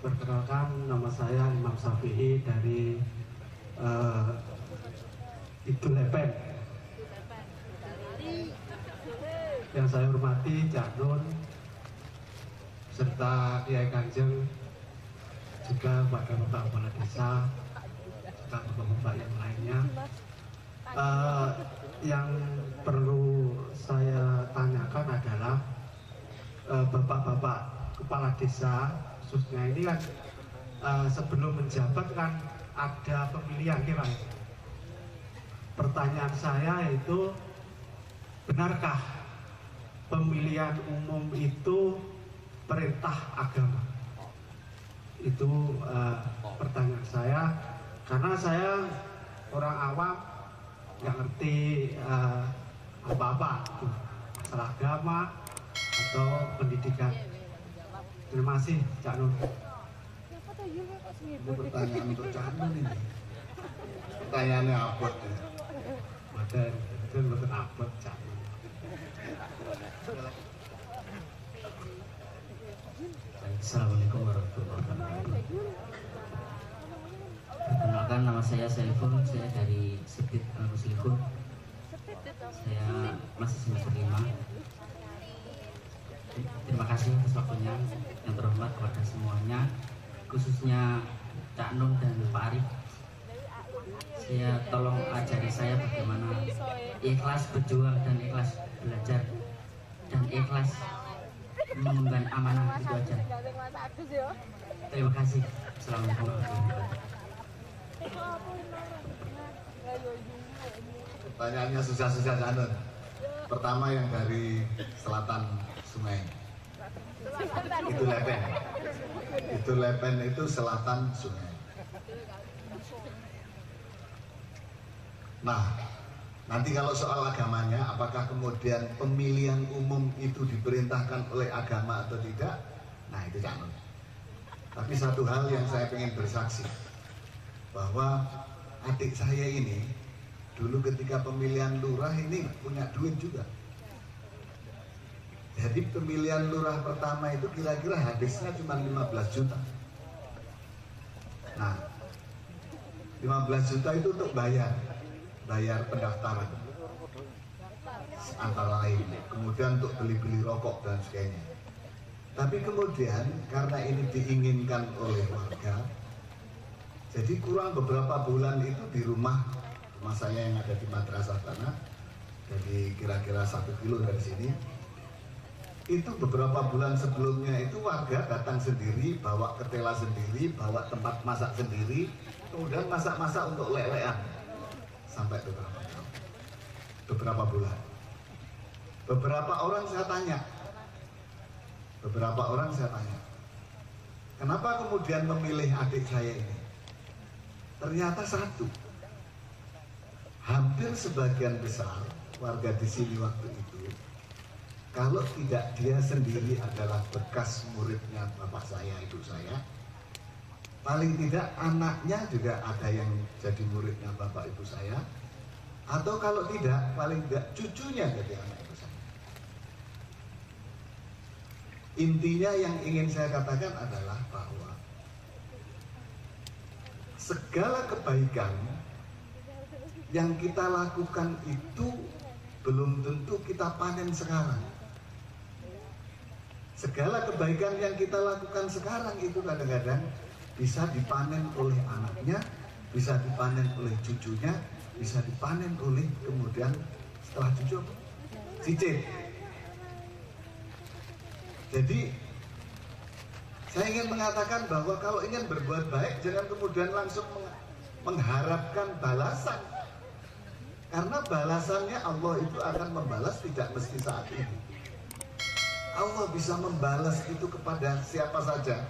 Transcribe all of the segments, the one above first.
Perkenalkan, nama saya Imam Syafi'i dari Idul Lepen. Yang saya hormati Cak Nun serta Kiai Kanjeng, juga pada Bapak Kepala Desa, serta Bapak-Bapak yang lainnya. Yang perlu saya tanyakan adalah Bapak-Bapak Kepala Desa khususnya ini kan sebelum menjabat kan ada pemilihan kira. Pertanyaan saya itu, benarkah pemilihan umum itu perintah agama? Itu pertanyaan saya, karena saya orang awam, nggak ngerti apa-apa masalah agama atau pendidikan. Terima kasih, Cak Nun. Ini pertanyaan untuk Cak Nun ini. Pertanyaannya abot ya. Betul abot, Cak Nun. Assalamualaikum warahmatullahi wabarakatuh. Perkenalkan, nama saya Saiful, saya dari Sebit Al-Muslimun. Saya masih semester 5. Terima kasih atas waktunya, yang terhormat kepada semuanya, khususnya Cak Nun dan Pak Arif. Saya tolong ajari saya bagaimana ikhlas berjuang dan ikhlas belajar dan ikhlas mengemban amanah, itu aja. Terima kasih. Assalamualaikum warahmatullahi wabarakatuh. Pertanyaannya susah-susah Cak Nun. Pertama yang dari selatan sungai. Itu Lepen. Itu Lepen itu selatan sungai. Nah, nanti kalau soal agamanya, apakah kemudian pemilihan umum itu diperintahkan oleh agama atau tidak? Nah, itu Cak Nun. Tapi satu hal yang saya ingin bersaksi, bahwa adik saya ini dulu ketika pemilihan lurah ini punya duit juga. Jadi pemilihan lurah pertama itu kira-kira habisnya cuma 15 juta. Nah, 15 juta itu untuk bayar pendaftaran antara lain, kemudian untuk beli-beli rokok dan sebagainya. Tapi kemudian karena ini diinginkan oleh warga, jadi kurang beberapa bulan itu di rumah saya yang ada di madrasah sana, jadi kira-kira 1 kilo dari sini. Itu beberapa bulan sebelumnya itu warga datang sendiri, bawa ketela sendiri, bawa tempat masak sendiri, kemudian masak-masak untuk lelean sampai beberapa bulan. Beberapa orang saya tanya, kenapa kemudian memilih adik saya ini? Ternyata satu, hampir sebagian besar warga di sini waktu itu, kalau tidak dia sendiri adalah bekas muridnya bapak saya, ibu saya, paling tidak anaknya juga ada yang jadi muridnya bapak ibu saya, atau kalau tidak, paling tidak cucunya jadi anak ibu saya. Intinya yang ingin saya katakan adalah bahwa segala kebaikan yang kita lakukan itu belum tentu kita panen sekarang. Segala kebaikan yang kita lakukan sekarang itu kadang-kadang bisa dipanen oleh anaknya, bisa dipanen oleh cucunya, bisa dipanen oleh kemudian setelah cucu cicit. Jadi saya ingin mengatakan bahwa kalau ingin berbuat baik, jangan kemudian langsung mengharapkan balasan, karena balasannya Allah itu akan membalas tidak mesti saat ini. Allah bisa membalas itu kepada siapa saja,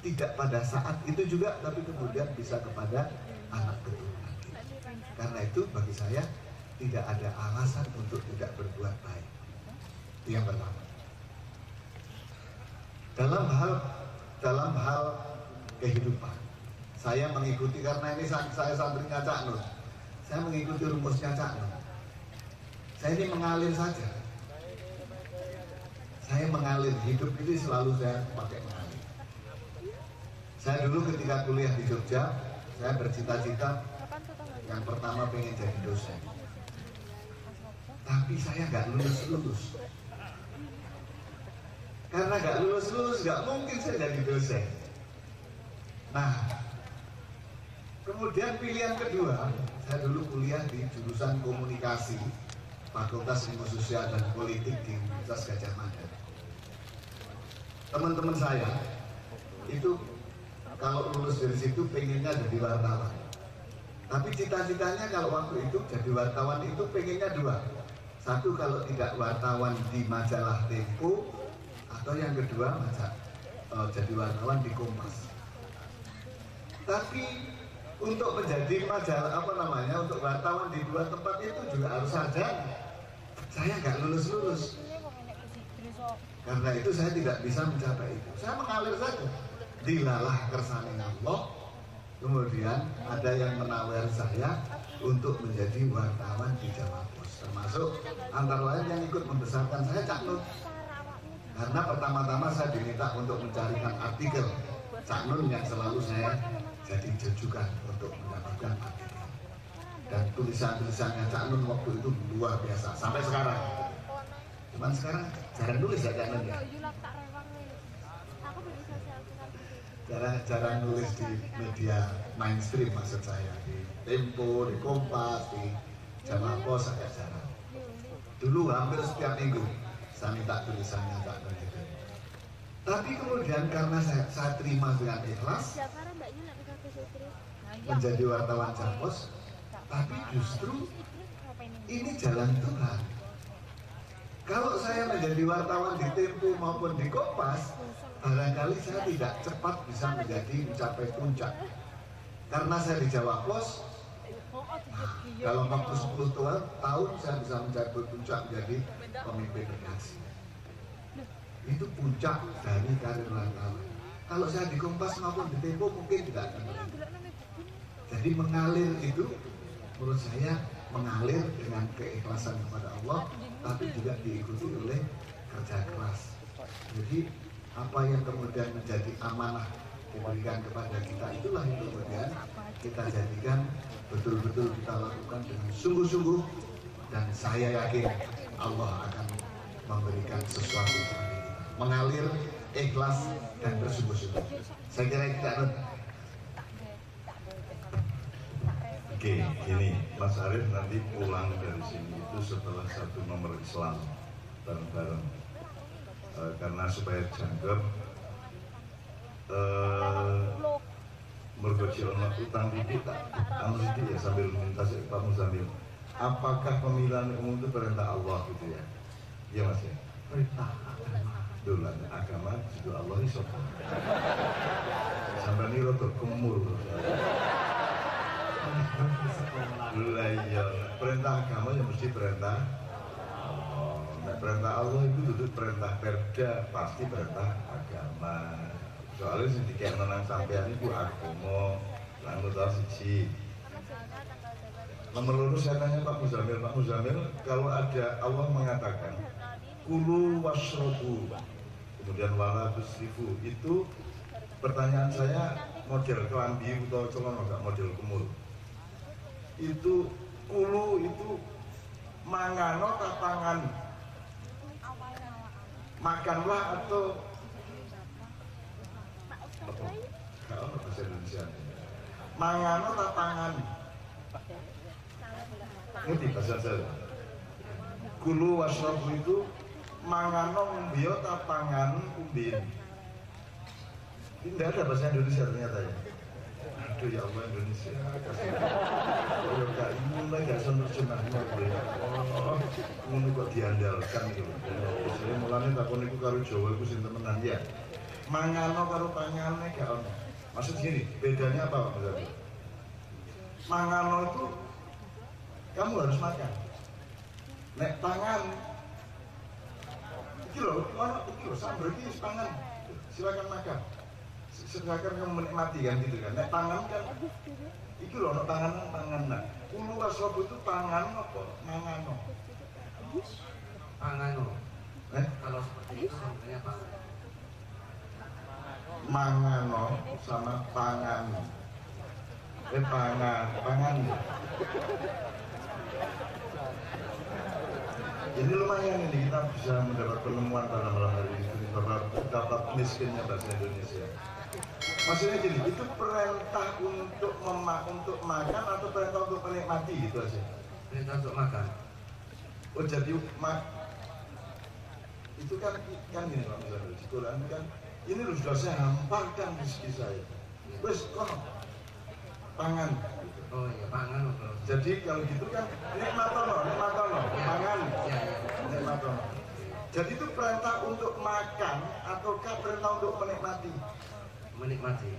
tidak pada saat itu juga, tapi kemudian bisa kepada anak keturunan. Karena itu bagi saya tidak ada alasan untuk tidak berbuat baik. Itu yang pertama. Dalam hal kehidupan, saya mengikuti, karena ini saya santrinya Cak Nun, saya mengikuti rumusnya Cak Nun. Saya ini mengalir saja. Saya mengalir, hidup ini selalu saya pakai mengalir. Saya dulu ketika kuliah di Jogja, saya bercita-cita yang pertama pengen jadi dosen. Tapi saya nggak lulus-lulus. Karena nggak lulus-lulus, nggak mungkin saya jadi dosen. Nah, kemudian pilihan kedua, saya dulu kuliah di jurusan komunikasi, Fakultas Ilmu Sosial dan Politik di Universitas Gadjah Mada. Teman-teman saya itu kalau lulus dari situ pengennya jadi wartawan. Tapi cita-citanya kalau waktu itu jadi wartawan itu pengennya dua. Satu, kalau tidak wartawan di majalah Tempo, atau yang kedua jadi wartawan di Kompas. Tapi untuk menjadi majalah untuk wartawan di dua tempat itu juga harus sarjana. Saya nggak lulus-lulus. Karena itu saya tidak bisa mencapai itu. Saya mengalir saja. Dilalah kersane Allah. Kemudian ada yang menawar saya untuk menjadi wartawan di Jawa Pos. Termasuk antara lain yang ikut membesarkan saya Cak Nun. Karena pertama-tama saya diminta untuk mencarikan artikel Cak Nun yang selalu saya jadi jujukan untuk mendapatkan artikel. Dan tulisan-tulisannya Cak Nun waktu itu luar biasa sampai sekarang. Cuman sekarang jarang nulis ya Cak Nun ya. Jarang nulis di media mainstream, maksud saya di Tempo, di Kompas, di Jawa Pos agak jarang. Dulu hampir setiap minggu saya minta tulisannya Cak Nun itu. Tapi kemudian karena saya terima dengan ikhlas menjadi wartawan Japos, tapi justru ini jalan Tuhan. Kalau saya menjadi wartawan di Tempo maupun di Kompas, barangkali saya tidak cepat bisa mencapai puncak. Karena saya di Jawa Pos, kalau waktu 10 tahun saya bisa mencapai puncak menjadi pemimpin redaksi. Itu puncak dari karir wartawan. Kalau saya di Kompas maupun di Tempo mungkin tidak akan begitu. Jadi mengalir itu menurut saya mengalir dengan keikhlasan kepada Allah, tapi juga diikuti oleh kerja keras. Jadi apa yang kemudian menjadi amanah diberikan kepada kita, itulah yang kemudian kita jadikan betul-betul kita lakukan dengan sungguh-sungguh, dan saya yakin Allah akan memberikan sesuatu kepada kita. Mengalir, ikhlas, dan bersungguh-sungguh. Saya kira kita Oke, ini Mas Arief nanti pulang dari sini itu setelah satu nomor Islam bareng-bareng, karena supaya jangkep mergoci ono utang di kita ya sambil minta Pak Muzamil, apakah pemilihan umum itu perintah Allah gitu ya? Iya Mas ya? Perintah agama. Dolan agama juga Allah iso. Sampai ini rotor kemul. Iya, perintah agama yang mesti perintah Allah. Nah, perintah Allah itu duduk perintah perda, pasti perintah agama. Soalnya sedikit menang sampean itu agama, lalu tahu siji. Nomor lurus saya tanya Pak Muzamil, kalau ada Allah mengatakan kulu wasrobu, kemudian wala tusrifu, itu pertanyaan saya model kelambi atau celana enggak model kemul. Itu kulu itu mangano tatangan, makanlah atau apa? Kalau bahasa Indonesia mangano tatangan, ngerti bahasa saya? Kulu wasrabu itu mangano umbio tatangan umbin. Ini tidak ada bahasa Indonesia ternyata ya. Aduh ya Allah, Indonesia kasih. Oh ya ini mulai gak terjemahnya. Oh, ngono kok diandalkan gitu. Jadi mulane takon iku karo Jawa iku sing temenan ya. Mangano karo pangane gak ono. Maksud gini, bedanya apa Pak Muzamil? Mangano itu kamu harus makan. Nek pangan iki lho, sambar iki pangan. Silakan makan. Silakan kamu menikmati kan gitu kan. Nek pangan kan iki lho nek pangan nah. Kulu wasrobu itu pangan apa? Mangano. Pangano. Kalau seperti itu sebenarnya apa? mangano sama pangan. Pangan. Ini lumayan ini kita bisa mendapat penemuan pada malam hari ini betapa miskinnya bahasa Indonesia. Maksudnya gini, itu perintah untuk makan atau perintah untuk menikmati gitu aja? Perintah untuk makan. Oh jadi itu kan gini Pak, misalnya di Quran kan ini loh sudah saya hamparkan rezeki saya. Wes kok pangan. Oh iya, pangan. Jadi kalau gitu kan nikmatono, pangan. Nikmatono. Jadi itu perintah untuk makan ataukah perintah untuk menikmati? Menikmati.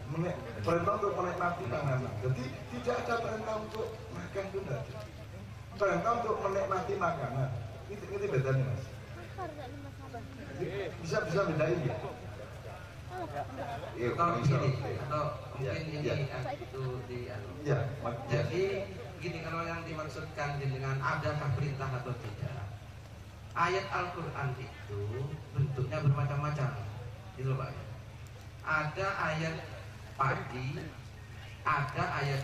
Perintah untuk menikmati panganan. Jadi tidak ada perintah untuk makan itu tidak ada. Perintah untuk menikmati makanan. Ini bedanya Mas. Bisa bedain ya? Iya, Atau gini, atau Ya, mungkin ya. ini itu di Ya, jadi gini, kalau yang dimaksudkan dengan adakah perintah atau tidak, ayat Al-Quran itu bentuknya bermacam-macam gitu Pak. Ada ayat padi, ada ayat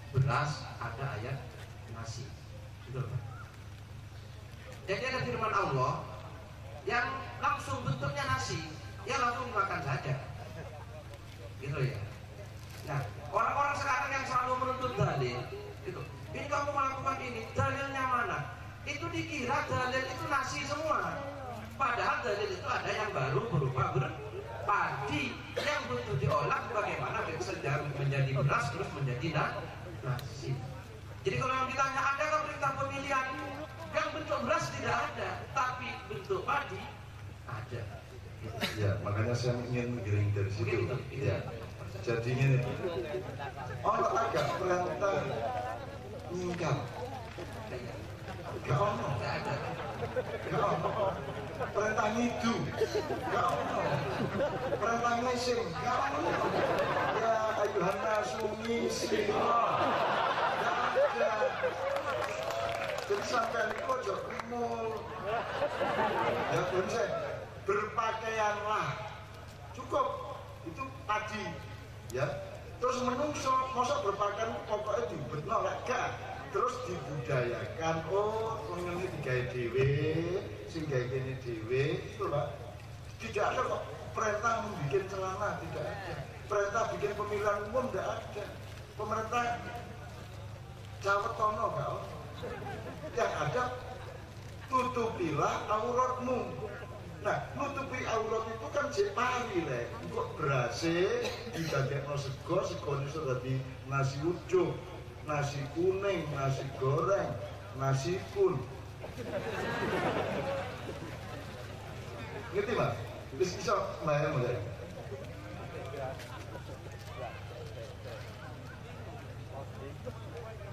beras, ada ayat nasi gitu Pak. Jadi ada firman Allah yang langsung bentuknya nasi, ya langsung makan saja gitu ya. Nah, orang-orang sekarang yang selalu menuntut dalil gitu, ini kamu melakukan ini, dalilnya mana? Itu dikira dalil itu nasi semua, padahal dalil itu ada yang baru berupa padi yang butuh diolah bagaimana menjadi beras terus menjadi nasi. Jadi kalau yang ditanya adakah perintah pemilihan, yang bentuk beras tidak ada, tapi bentuk padi ada. Ya, makanya saya ingin menggiring dari situ. Ya. Jadi ini, orang agak perintah nyingkap. Gak ono. Gak ono. Perintah ngidu. Gak ono. Perintah ngising. Gak ono. Ya ayuhan nasu ngisi. Gak ada. Jadi sampai ini kok rimul. Ya bener. Berpakaianlah. Cukup. Itu tadi. Ya, terus menungso masa berpakaian pokoknya diubetno lek gak terus dibudayakan. Oh ngene digawe dhewe sing gawe kene dhewe itu Pak. Tidak ada kok perintah membuat celana, tidak ada. Perintah bikin pemilihan umum tidak ada. Pemerintah cawetono gak ono. Yang ada tutupilah auratmu. Nah, nutupi aurat itu kan jek pari lek. Kok berase didadekno sego iso dadi nasi uduk, nasi kuning, nasi goreng, nasi kun. Ngerti Mas? Wis iso bayang ya.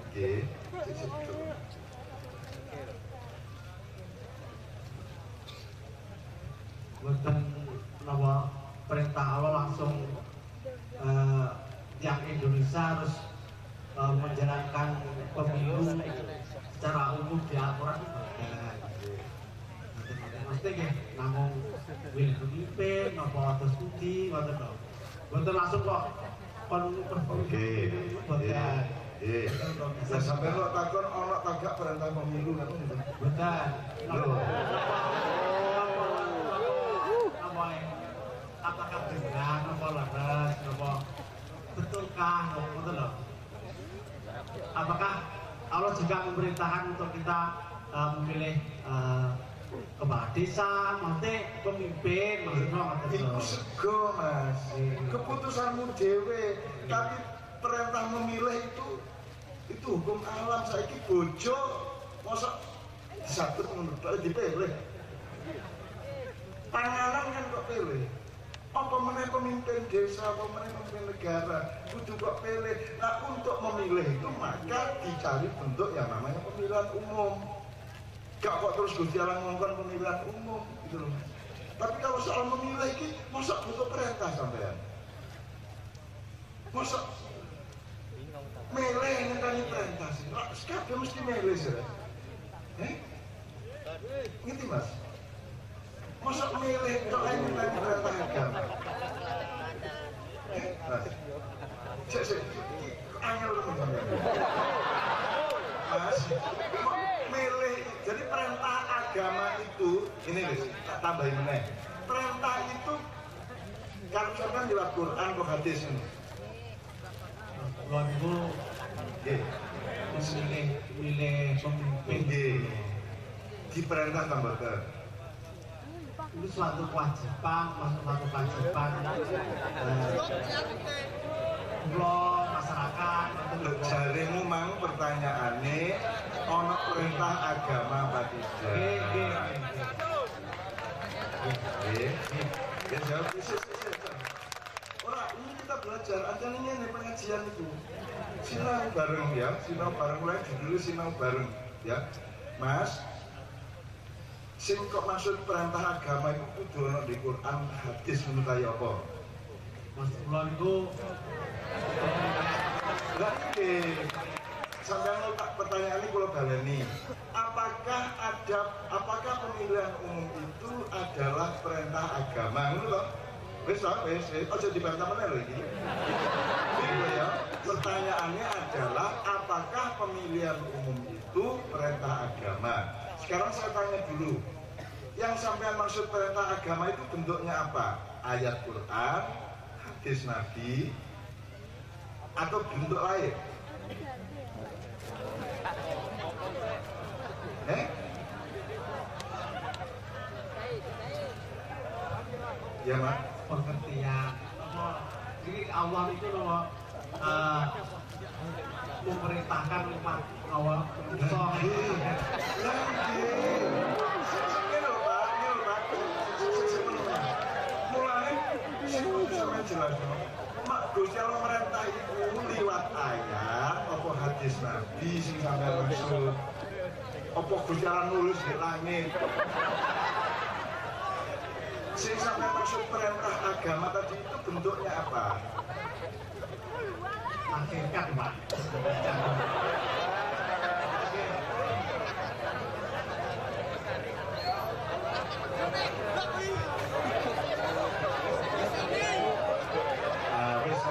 Oke, Bukan nama perintah Allah langsung yang Indonesia harus menjalankan pemilu secara umum di Al-Quran. Mesti ya, namun wilih pemimpin, apa atas putih, betul langsung kok oke. Nah, sampai lo takon ono tagak perintah pemilu kan? Betul. Apakah benar, apa laras, apa betulkah, betul loh. Apakah Allah juga memerintahkan untuk kita memilih kepala desa, nanti pemimpin, maksudnya Itu sego Mas, keputusanmu dewe. Tapi perintah memilih itu hukum alam. Saiki bojo masa disabet menurut dipilih. Panganan kan kok pilih. Apa meneh pemimpin desa, apa meneh pemimpin negara, kudu kok pilih. Nah untuk memilih itu maka dicari bentuk yang namanya pemilihan umum. Gak kok terus Gusti Allah ngomongkan pemilihan umum gitu loh. Tapi kalau soal memilih ini, masa butuh perintah sampean? Masa milih ngenteni perintah sih? Sekarang mesti milih sih. Ngerti Mas? Masa milih kok ngenteni perintah agama? milih. Jadi perintah agama itu ini guys, tak tambahin meneh. Perintah itu kalau misalkan di Al-Quran atau hadis ini. Kalau itu milih pemimpin Diperintah tambahan. itu suatu kewajiban, masyarakat. Jarimu mang pertanyaannya, ono perintah agama apa tidak? Ya jawab orang ini kita belajar, aja ini pengajian itu. Sinau bareng ya, sinau bareng mulai dulu sinau bareng ya, Mas. Sing kok maksud perintah agama itu kudu ono di Quran hadis menurut kaya apa? Mas Kulon itu Lah iki sampeyan tak pertanyaan ini kalau baleni. Apakah pemilihan umum itu adalah perintah agama? Ngono to? Wis aja dibantah meneh lho iki. Gitu ya. Pertanyaannya adalah apakah pemilihan umum itu perintah agama? Sekarang saya tanya dulu, yang sampean maksud perintah agama itu bentuknya apa? Ayat Quran, hadis Nabi, atau bentuk lain? Ya Mak? pengertian. Jadi Allah itu loh memerintahkan umat Allah Mak Gusti Allah merintah itu liwat ayat apa hadis Nabi sing sampai maksud apa Gusti Allah nulis di langit sing sampai maksud perintah agama tadi itu bentuknya apa? hakikat Pak.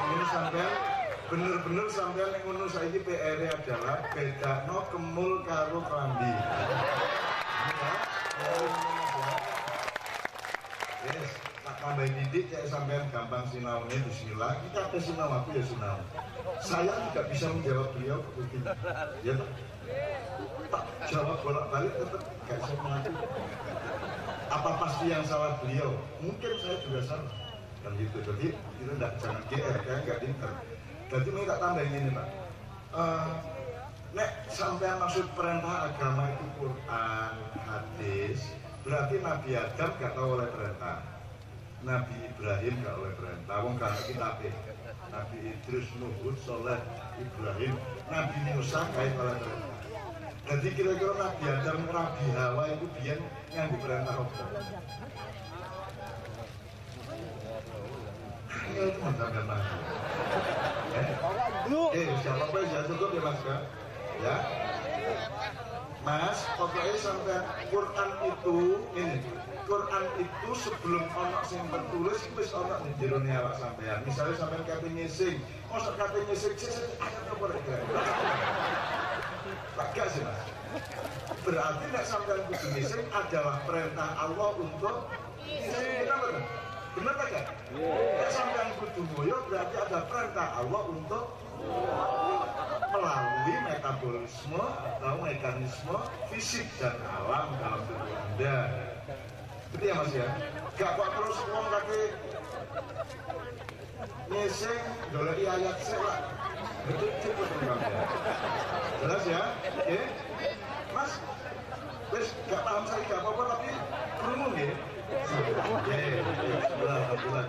Ini sampean bener-bener sampean yang ngono saiki PR adalah bedakno kemul karo klambi. Yes, tak tambahin didik kayak sampean gampang sinaunya bismillah. Kita ada sinau, aku ya sinau. Saya tidak bisa menjawab beliau begitu. Ya tak? Tak jawab bolak-balik tetap gak bisa mengaku. Apa pasti yang salah beliau? Mungkin saya juga salah. Kan gitu, jadi itu jangan GR kan, nggak pinter. Jadi ini tak tambahin ini Pak. Nek sampai maksud perintah agama itu Quran, hadis, berarti Nabi Adam gak tahu oleh perintah, Nabi Ibrahim gak oleh perintah. Wong gak kitab Nabi Idris, Nuh, Soleh, Ibrahim, Nabi Musa gak oleh perintah. Jadi kira-kira Nabi Adam, Nabi Hawa itu biar yang diperintah apa? Ya itu mencapai mana? Siapa pun ya cukup ya Mas kan? Ya, Mas, pokoknya sampai Quran itu ini, Quran itu sebelum ono sing tertulis wis ono ning jero awak sampean. Misalnya sampean kate ngising, mosok kate ngising ayat apa rek? Gak sih Mas. Berarti nek sampean kudu ngising adalah perintah Allah untuk ngising. Kita betul? Benar tak? Nek sampean kudu ngoyo berarti ada perintah Allah untuk melalui metabolisme atau mekanisme fisik dan alam dalam tubuh Anda. Gitu ya Mas ya? Gak kok terus ngomong kaki ngising, dolai ayat sela. Betul cukup ya. Jelas ya? Oke? Mas, wes gak paham saya gak apa-apa tapi kerungu ya? Oke, alhamdulillah.